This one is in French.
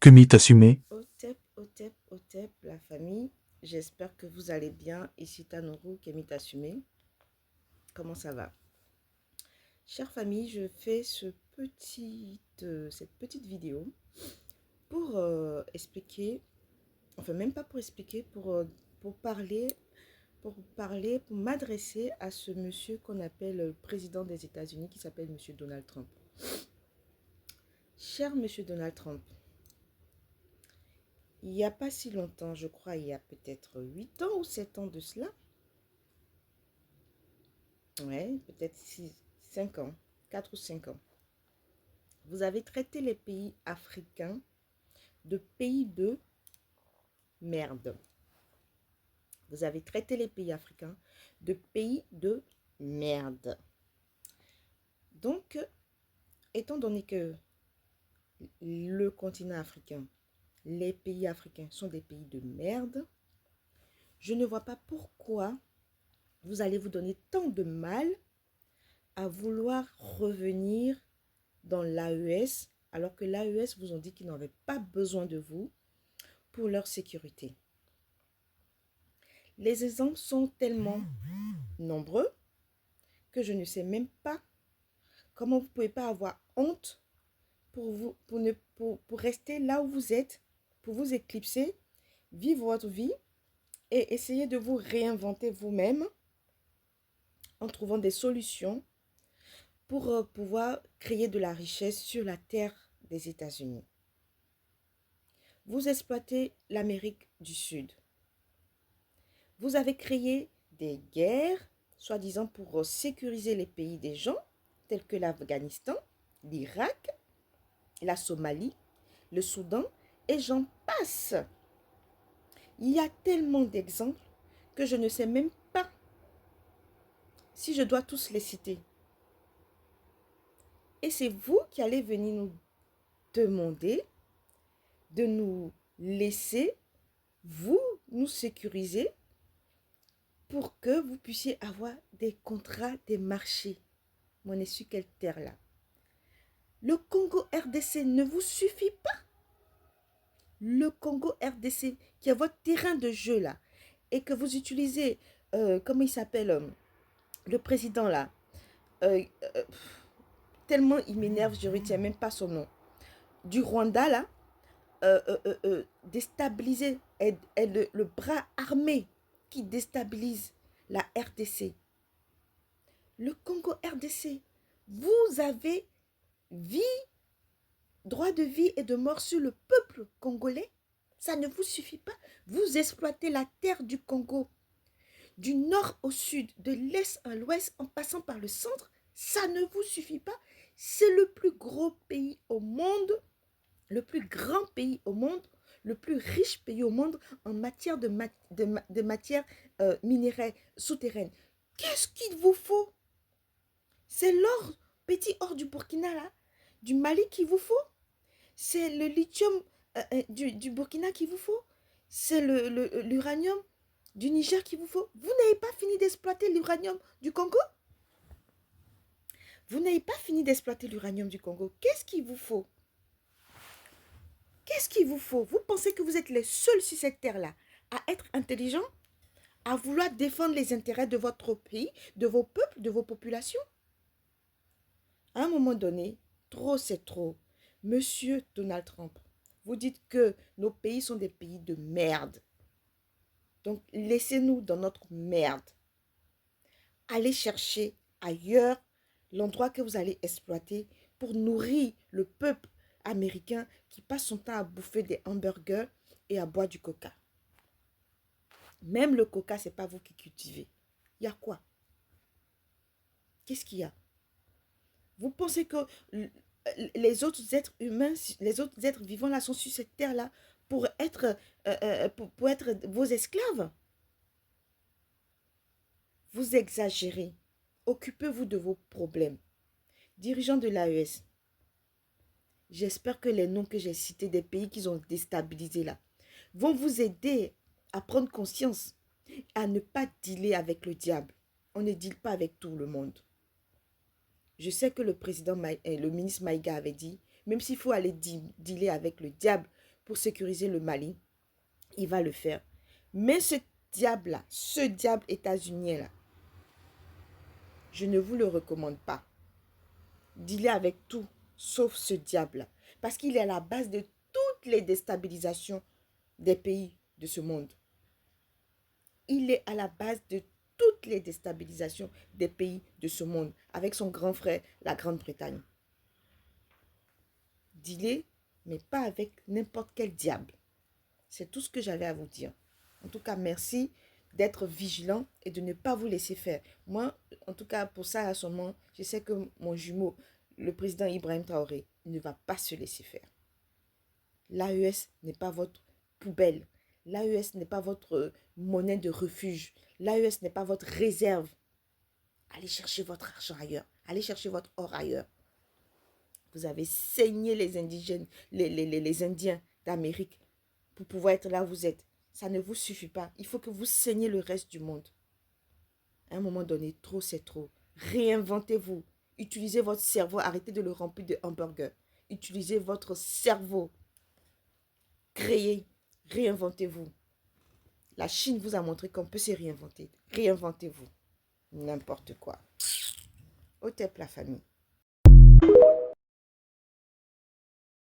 Commit assumé. Otep, la famille. J'espère que vous allez bien. Ici Tanourou, Kemit Assumé. Comment ça va? Chère famille, je fais cette petite vidéo pour expliquer, enfin même pas pour expliquer, pour parler, pour m'adresser à ce monsieur qu'on appelle le président des États-Unis qui s'appelle monsieur Donald Trump. Cher monsieur Donald Trump, il n'y a pas si longtemps, je crois, il y a peut-être 8 ans ou 7 ans de cela, ouais, peut-être 5 ans, 4 ou 5 ans. Vous avez traité les pays africains de pays de merde. Vous avez traité les pays africains de pays de merde. Donc, étant donné que le continent africain, les pays africains sont des pays de merde, je ne vois pas pourquoi vous allez vous donner tant de mal à vouloir revenir dans l'AES, alors que l'AES vous ont dit qu'ils n'avaient pas besoin de vous pour leur sécurité. Les exemples sont tellement nombreux que je ne sais même pas comment vous ne pouvez pas avoir honte pour rester là où vous êtes, pour vous éclipser, vivre votre vie et essayer de vous réinventer vous-même en trouvant des solutions pour pouvoir créer de la richesse sur la terre des États-Unis. Vous exploitez l'Amérique du Sud. Vous avez créé des guerres, soi-disant pour sécuriser les pays des gens, tels que l'Afghanistan, l'Irak, la Somalie, le Soudan, et j'en passe. Il y a tellement d'exemples que je ne sais même pas si je dois tous les citer. Et c'est vous qui allez venir nous demander de nous laisser, vous, nous sécuriser pour que vous puissiez avoir des contrats, des marchés. Mais on est sur quelle terre là? Le Congo RDC ne vous suffit pas? Le Congo RDC, qui est votre terrain de jeu là, et que vous utilisez, comment il s'appelle, le président là, euh, euh, tellement il m'énerve, je ne retiens même pas son nom, du Rwanda là, déstabiliser, est le bras armé qui déstabilise la RDC. Le Congo RDC, vous avez vie, droit de vie et de mort sur le peuple congolais. Ça ne vous suffit pas. Vous exploitez la terre du Congo du nord au sud, de l'est à l'ouest, en passant par le centre. Ça ne vous suffit pas. C'est le plus gros pays au monde, le plus grand pays au monde, le plus riche pays au monde en matière de matières minerais souterraines. Qu'est-ce qu'il vous faut? C'est l'or, petit or du Burkina là, du Mali qu'il vous faut. C'est le lithium du Burkina qu'il vous faut. C'est l'uranium du Niger qu'il vous faut. Vous n'avez pas fini d'exploiter l'uranium du Congo? Vous n'avez pas fini d'exploiter l'uranium du Congo. Qu'est-ce qu'il vous faut? Qu'est-ce qu'il vous faut? Vous pensez que vous êtes les seuls sur cette terre-là à être intelligents, à vouloir défendre les intérêts de votre pays, de vos peuples, de vos populations? À un moment donné, trop c'est trop. Monsieur Donald Trump, vous dites que nos pays sont des pays de merde. Donc, laissez-nous dans notre merde. Allez chercher ailleurs l'endroit que vous allez exploiter pour nourrir le peuple américain qui passe son temps à bouffer des hamburgers et à boire du coca. Même le coca, ce n'est pas vous qui cultivez. Il y a quoi? Qu'est-ce qu'il y a? Vous pensez que les autres êtres humains, les autres êtres vivants là sont sur cette terre-là pour être vos esclaves? Vous exagérez. Occupez-vous de vos problèmes. Dirigeants de l'AES, j'espère que les noms que j'ai cités des pays qu'ils ont déstabilisés là vont vous aider à prendre conscience, à ne pas dealer avec le diable. On ne deal pas avec tout le monde. Je sais que le ministre Maïga avait dit, même s'il faut aller dealer avec le diable pour sécuriser le Mali, il va le faire. Mais ce diable-là, ce diable états-unien-là, je ne vous le recommande pas. Dealez avec tout, sauf ce diable-là. Parce qu'il est à la base de toutes les déstabilisations des pays de ce monde. Il est à la base de toutes les déstabilisations des pays de ce monde, avec son grand frère, la Grande-Bretagne. Dealez, mais pas avec n'importe quel diable. C'est tout ce que j'avais à vous dire. En tout cas, merci d'être vigilant et de ne pas vous laisser faire. Moi, en tout cas, pour ça, à ce moment, je sais que mon jumeau, le président Ibrahim Traoré, ne va pas se laisser faire. L'AES n'est pas votre poubelle. L'AES n'est pas votre monnaie de refuge. L'AES n'est pas votre réserve. Allez chercher votre argent ailleurs. Allez chercher votre or ailleurs. Vous avez saigné les indigènes, les Indiens d'Amérique pour pouvoir être là où vous êtes. Ça ne vous suffit pas. Il faut que vous saignez le reste du monde. À un moment donné, trop c'est trop. Réinventez-vous. Utilisez votre cerveau. Arrêtez de le remplir de hamburgers. Utilisez votre cerveau. Créez. Réinventez-vous. La Chine vous a montré qu'on peut se réinventer. Réinventez-vous. N'importe quoi. Au tep la famille.